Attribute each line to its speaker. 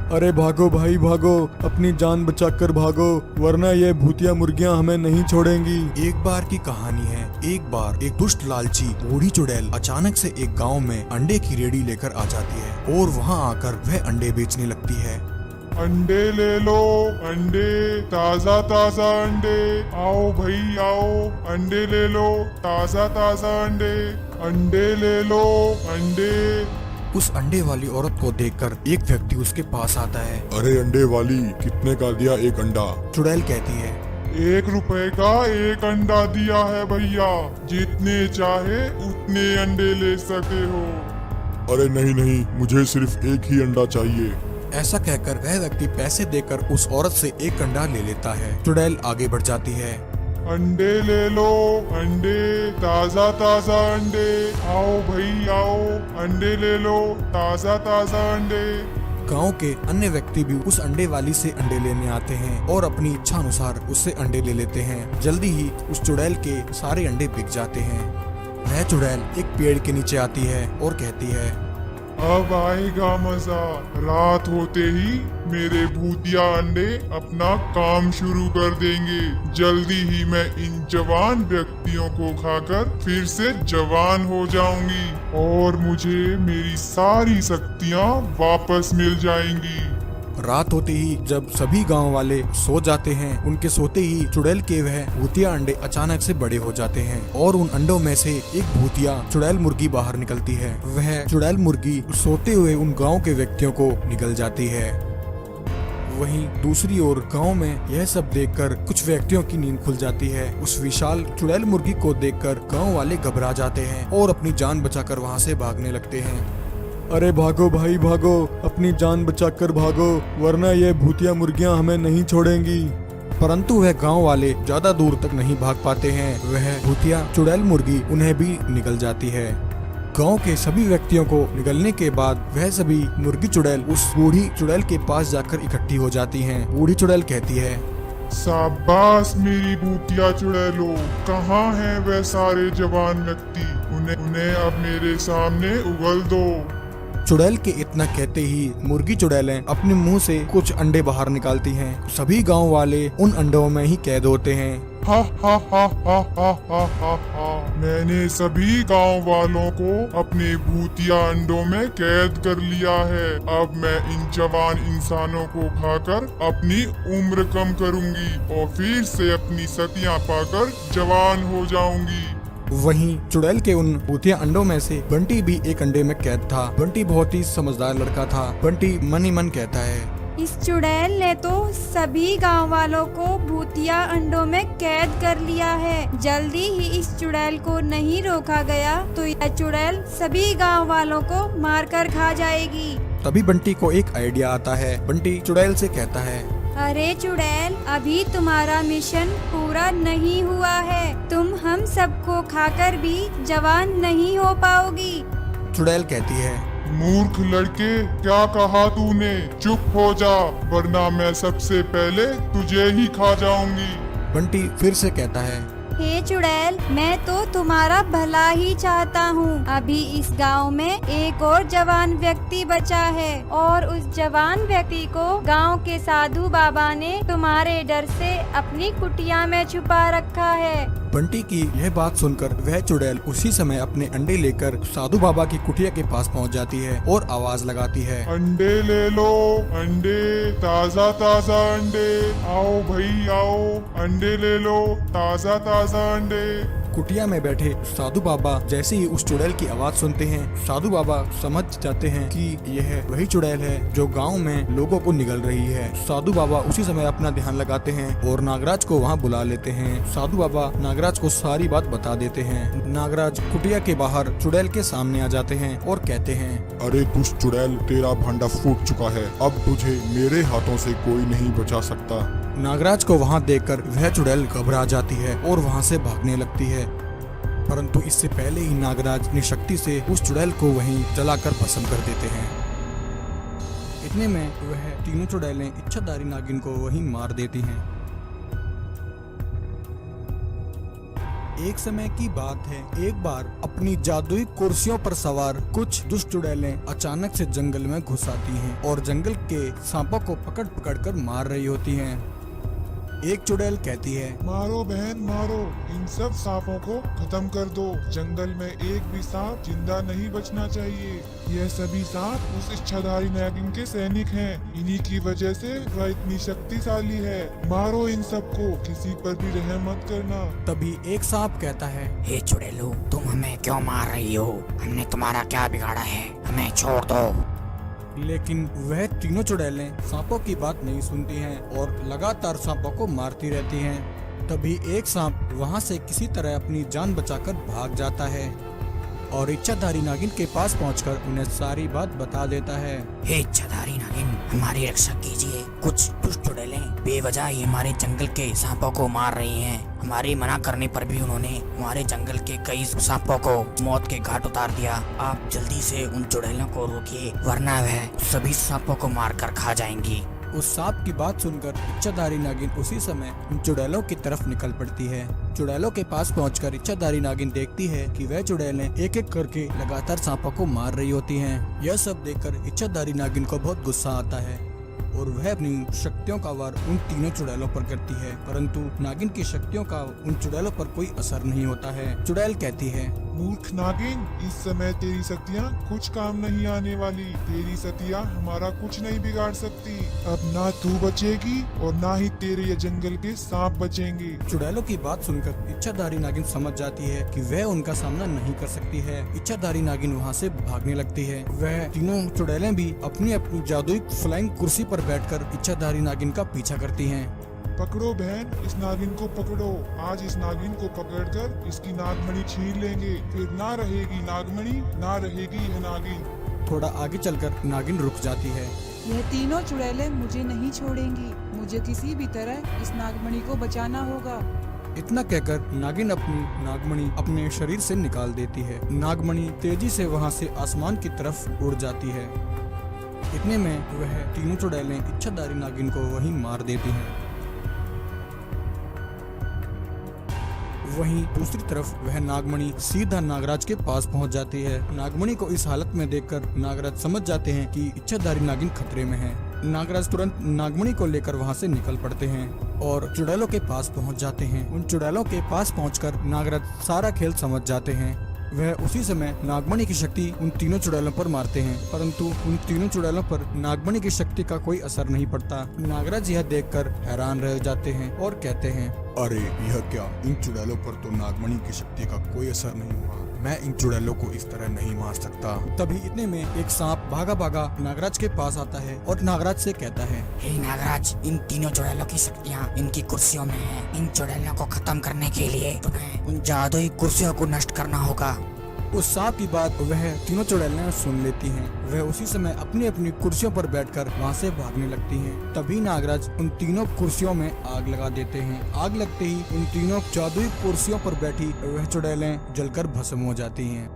Speaker 1: अरे भागो भाई भागो, अपनी जान बचाकर भागो, वरना ये भूतिया मुर्गियां हमें नहीं छोड़ेंगी।
Speaker 2: एक बार की कहानी है। एक बार एक दुष्ट लालची बूढ़ी चुड़ैल अचानक से एक गांव में अंडे की रेडी लेकर आ जाती है और वहां आकर वह अंडे बेचने लगती है।
Speaker 3: अंडे ले लो, अंडे ताजा ताजा अंडे, आओ भाई आओ, अंडे ले लो, ताजा ताजा अंडे, अंडे ले लो, अंडे।
Speaker 2: उस अंडे वाली औरत को देखकर एक व्यक्ति उसके पास आता है।
Speaker 3: अरे अंडे वाली, कितने का दिया एक अंडा?
Speaker 2: चुड़ैल कहती है,
Speaker 3: 1 रुपए का एक अंडा दिया है भैया, जितने चाहे उतने अंडे ले सकते हो। अरे नहीं नहीं, मुझे सिर्फ एक ही अंडा चाहिए।
Speaker 2: ऐसा कहकर वह व्यक्ति पैसे देकर उस औरत से एक अंडा ले लेता है। चुड़ैल आगे बढ़ जाती है।
Speaker 3: अंडे ले लो, अंडे ताजा ताजा अंडे, आओ भाई आओ, अंडे ले लो, ताजा ताजा अंडे।
Speaker 2: गांव के अन्य व्यक्ति भी उस अंडे वाली से अंडे लेने आते हैं और अपनी इच्छा अनुसार उससे अंडे ले लेते हैं। जल्दी ही उस चुड़ैल के सारे अंडे बिक जाते हैं। वह चुड़ैल एक पेड़ के नीचे आती है और कहती है,
Speaker 3: अब आएगा मजा। रात होते ही मेरे भूतिया अंडे अपना काम शुरू कर देंगे। जल्दी ही मैं इन जवान व्यक्तियों को खाकर फिर से जवान हो जाऊंगी और मुझे मेरी सारी शक्तियाँ वापस मिल जाएंगी।
Speaker 2: रात होते ही जब सभी गांव वाले सो जाते हैं, उनके सोते ही चुड़ैल के वह भूतिया अंडे अचानक से बड़े हो जाते हैं और उन अंडों में से एक भूतिया चुड़ैल मुर्गी बाहर निकलती है। वह चुड़ैल मुर्गी सोते हुए उन गांव के व्यक्तियों को निगल जाती है। वहीं दूसरी ओर गांव में यह सब देखकर कुछ व्यक्तियों की नींद खुल जाती है। उस विशाल चुड़ैल मुर्गी को देखकर गांव वाले घबरा जाते हैं और अपनी जान बचाकर वहां से भागने लगते हैं।
Speaker 1: अरे भागो भाई भागो, अपनी जान बचाकर भागो, वरना ये भूतिया मुर्गियां हमें नहीं छोड़ेंगी।
Speaker 2: परंतु वह गांव वाले ज्यादा दूर तक नहीं भाग पाते हैं। वह भूतिया चुड़ैल मुर्गी उन्हें भी निगल जाती है। गांव के सभी व्यक्तियों को निगलने के बाद वह सभी मुर्गी चुड़ैल उस बूढ़ी चुड़ैल के पास जाकर इकट्ठी हो जाती हैं। बूढ़ी चुड़ैल कहती है,
Speaker 3: शाबाश मेरी भूतिया चुड़ैलो, कहाँ हैं वह सारे जवान व्यक्ति? उन्हें अब मेरे सामने उगल दो।
Speaker 2: चुड़ैल के इतना कहते ही मुर्गी चुड़ैलें अपने मुंह से कुछ अंडे बाहर निकालती हैं। सभी गांव वाले उन अंडों में ही कैद होते हैं।
Speaker 3: हा हा हा हा हा हा हा हा। मैंने सभी गांव वालों को अपने भूतिया अंडों में कैद कर लिया है। अब मैं इन जवान इंसानों को खाकर अपनी उम्र कम करूंगी और फिर से अपनी शक्तियाँ पाकर जवान हो जाऊंगी।
Speaker 2: वहीं चुड़ैल के उन भूतिया अंडों में से बंटी भी एक अंडे में कैद था। बंटी बहुत ही समझदार लड़का था। बंटी मन ही मन कहता है,
Speaker 4: इस चुड़ैल ने तो सभी गांव वालों को भूतिया अंडों में कैद कर लिया है। जल्दी ही इस चुड़ैल को नहीं रोका गया तो यह चुड़ैल सभी गांव वालों को मारकर खा जाएगी।
Speaker 2: तभी बंटी को एक आइडिया आता है। बंटी चुड़ैल से कहता है,
Speaker 4: अरे चुड़ैल, अभी तुम्हारा मिशन पूरा नहीं हुआ है। तुम हम सबको खाकर भी जवान नहीं हो पाओगी।
Speaker 2: चुड़ैल कहती है,
Speaker 3: मूर्ख लड़के, क्या कहा तूने? चुप हो जा, वरना मैं सबसे पहले तुझे ही खा जाऊंगी।
Speaker 2: बंटी फिर से कहता है,
Speaker 4: हे चुड़ैल, मैं तो तुम्हारा भला ही चाहता हूँ। अभी इस गांव में एक और जवान व्यक्ति बचा है और उस जवान व्यक्ति को गांव के साधु बाबा ने तुम्हारे डर से अपनी कुटिया में छुपा रखा है।
Speaker 2: बंटी की यह बात सुनकर वह चुड़ैल उसी समय अपने अंडे लेकर साधु बाबा की कुटिया के पास पहुंच जाती है और आवाज लगाती है,
Speaker 3: अंडे ले लो, अंडे ताजा ताजा अंडे, आओ भाई आओ, अंडे ले लो, ताजा ताजा अंडे।
Speaker 2: कुटिया में बैठे साधु बाबा जैसे ही उस चुड़ैल की आवाज सुनते हैं, साधु बाबा समझ जाते हैं कि यह वही चुड़ैल है जो गांव में लोगों को निगल रही है। साधु बाबा उसी समय अपना ध्यान लगाते हैं और नागराज को वहां बुला लेते हैं। साधु बाबा नागराज को सारी बात बता देते हैं। नागराज कुटिया के बाहर चुड़ैल के सामने आ जाते हैं और कहते हैं,
Speaker 3: अरे दुष्ट चुड़ैल, तेरा भांडा फूट चुका है। अब तुझे मेरे हाथों से कोई नहीं बचा सकता।
Speaker 2: नागराज को वहां देखकर वह चुड़ैल घबरा जाती है और वहां से भागने लगती है। परंतु इससे पहले ही नागराज अपनी शक्ति से उस चुड़ैल को वहीं जलाकर भस्म कर देते हैं। इतने में वह तीनों चुड़ैलें इच्छाधारी नागिन को वहीं मार देती हैं। एक समय की बात है, एक बार अपनी जादुई कुर्सियों पर सवार कुछ दुष्ट चुड़ैलें अचानक से जंगल में घुस आती हैं और जंगल के सांपों को पकड़ पकड़ कर मार रही होती हैं। एक चुड़ैल कहती है,
Speaker 3: मारो बहन मारो, इन सब सांपों को खत्म कर दो। जंगल में एक भी सांप जिंदा नहीं बचना चाहिए। यह सभी सांप उस इच्छाधारी नागिन के सैनिक हैं। इन्हीं की वजह से वह इतनी शक्तिशाली है। मारो इन सबको, किसी पर भी रहम मत करना।
Speaker 2: तभी एक सांप कहता है,
Speaker 5: हे चुड़ैलो, तुम हमें क्यों मार रही हो? हमने तुम्हारा क्या बिगाड़ा है? हमें छोड़ दो।
Speaker 2: लेकिन वह तीनों चुड़ैलें सांपों की बात नहीं सुनती हैं और लगातार सांपों को मारती रहती हैं। तभी एक सांप वहां से किसी तरह अपनी जान बचाकर भाग जाता है और इच्छाधारी नागिन के पास पहुंचकर उन्हें सारी बात बता देता है।
Speaker 5: हे इच्छाधारी नागिन, हमारी रक्षा कीजिए। कुछ दुष्ट चुड़ैलें बेवजह ही हमारे जंगल के सांपों को मार रही हैं। हमारे मना करने पर भी उन्होंने हमारे जंगल के कई सांपों को मौत के घाट उतार दिया। आप जल्दी से उन चुड़ैलों को रोकिए, वरना वह सभी सांपों को मार कर खा जाएंगी।
Speaker 2: उस सांप की बात सुनकर इच्छाधारी नागिन उसी समय उन चुड़ैलों की तरफ निकल पड़ती है। चुड़ैलों के पास पहुंचकर इच्छाधारी नागिन देखती है कि वह चुड़ैलें एक एक करके लगातार सांपों को मार रही होती हैं। यह सब देखकर इच्छाधारी नागिन को बहुत गुस्सा आता है और वह अपनी शक्तियों का वार उन तीनों चुड़ैलों पर करती है, परंतु नागिन की शक्तियों का उन चुड़ैलों पर कोई असर नहीं होता है। चुड़ैल कहती है,
Speaker 3: मूर्ख नागिन, इस समय तेरी शक्तियाँ कुछ काम नहीं आने वाली। तेरी शक्तियाँ हमारा कुछ नहीं बिगाड़ सकती। अब ना तू बचेगी और ना ही तेरे ये जंगल के सांप बचेंगे।
Speaker 2: चुड़ैलों की बात सुनकर इच्छाधारी नागिन समझ जाती है कि वह उनका सामना नहीं कर सकती है। इच्छाधारी नागिन वहां से भागने लगती है। वह तीनों चुड़ैलें भी अपनी अपनी जादुई फ्लाइंग कुर्सी पर बैठकर इच्छाधारी नागिन का पीछा करती हैं।
Speaker 3: पकड़ो बहन, इस नागिन को पकड़ो। आज इस नागिन को पकड़कर इसकी नागमणि छीन लेंगे। फिर ना रहेगी नागमणि, ना रहेगी यह नागिन।
Speaker 2: थोड़ा आगे चलकर नागिन रुक जाती है।
Speaker 6: यह तीनों चुड़ैलें मुझे नहीं छोड़ेंगी। मुझे किसी भी तरह इस नागमणि को बचाना होगा।
Speaker 2: इतना कहकर नागिन अपनी नागमणि अपने शरीर से निकाल देती है। नागमणि तेजी से वहां से आसमान की तरफ उड़ जाती है। इतने में वह तीनों चुड़ैलें इच्छाधारी नागिन को वहीं मार देती हैं। वहीं दूसरी तरफ वह नागमणि सीधा नागराज के पास पहुंच जाती है। नागमणि को इस हालत में देखकर नागराज समझ जाते हैं कि इच्छाधारी नागिन खतरे में है। नागराज तुरंत नागमणि को लेकर वहां से निकल पड़ते हैं और चुड़ैलों के पास पहुंच जाते हैं। उन चुड़ैलों के पास पहुंचकर नागराज सारा खेल समझ जाते हैं। वह उसी समय नागमणि की शक्ति उन तीनों चुड़ैलों पर मारते हैं, परंतु उन तीनों चुड़ैलों पर नागमणि की शक्ति का कोई असर नहीं पड़ता। नागराज यह देखकर हैरान रह जाते हैं और कहते हैं,
Speaker 1: अरे यह क्या, इन चुड़ैलों पर तो नागमणि की शक्ति का कोई असर नहीं हुआ। मैं इन चुड़ैलों को इस तरह नहीं मार सकता।
Speaker 2: तभी इतने में एक सांप भागा भागा नागराज के पास आता है और नागराज से कहता है,
Speaker 5: हे नागराज, इन तीनों चुड़ैलों की शक्तियाँ इनकी कुर्सियों में हैं। इन चुड़ैलों को खत्म करने के लिए तुम्हें उन जादुई कुर्सियों को नष्ट करना होगा।
Speaker 2: उस सांप की बात वह तीनों चुड़ैलें सुन लेती हैं। वह उसी समय अपनी अपनी कुर्सियों पर बैठकर वहां से भागने लगती हैं। तभी नागराज उन तीनों कुर्सियों में आग लगा देते हैं। आग लगते ही उन तीनों जादुई कुर्सियों पर बैठी वह चुड़ैलें जलकर भस्म हो जाती हैं।